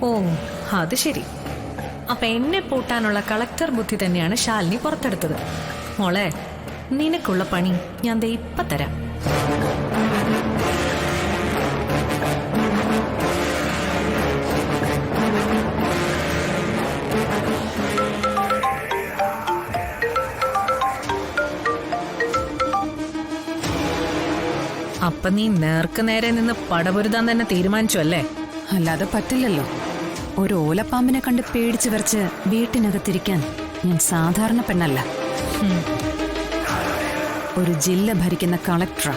ഓ അത് ശരി. അപ്പൊ എന്നെ പൂട്ടാനുള്ള കളക്ടർ ബുദ്ധി തന്നെയാണ് ശാലിനി പുറത്തെടുത്തത്. മോളെ, നിനക്കുള്ള പണി ഞാൻ ദേ ഇപ്പൊ തരാം. അപ്പൊ നീ നേർക്ക് നേരെ നിന്ന് പടപൊരുതാൻ തന്നെ തീരുമാനിച്ചു അല്ലേ? അല്ലാതെ പറ്റില്ലല്ലോ. ഒരു ഓലപ്പാമ്പിനെ കണ്ട് പേടിച്ചു വരച്ച് വീട്ടിനകത്തിരിക്കാൻ ഞാൻ സാധാരണ പെണ്ണല്ല. ഒരു ജില്ല ഭരിക്കുന്ന കളക്ടറാ.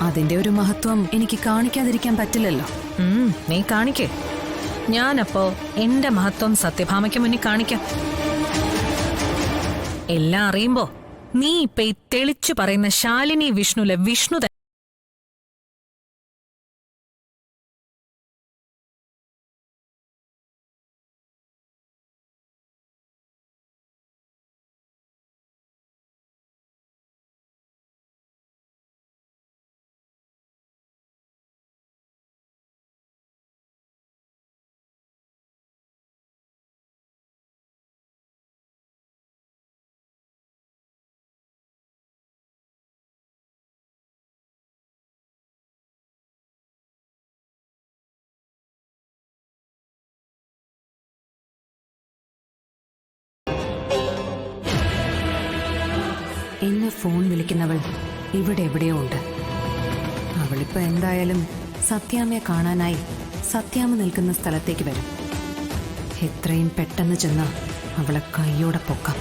അതിന്റെ ഒരു മഹത്വം എനിക്ക് കാണിക്കാതിരിക്കാൻ പറ്റില്ലല്ലോ. നീ കാണിക്കേ. ഞാനപ്പോ എന്റെ മഹത്വം സത്യഭാമയ്ക്ക് മുന്നിൽ കാണിക്കാം. എല്ലാം അറിയുമ്പോ നീ ഇപ്പൊ ഈ തെളിച്ചു പറയുന്ന ശാലിനി വിഷ്ണുലെ വിഷ്ണു എന്നെ ഫോൺ വിളിക്കുന്നവൾ ഇവിടെ എവിടെയോ ഉണ്ട്. അവളിപ്പോ എന്തായാലും സത്യാമ്മയെ കാണാനായി സത്യാമ്മ നിൽക്കുന്ന സ്ഥലത്തേക്ക് വരും. എത്രയും പെട്ടെന്ന് ചെന്ന് അവളെ കൈയോടെ പൊക്കാം.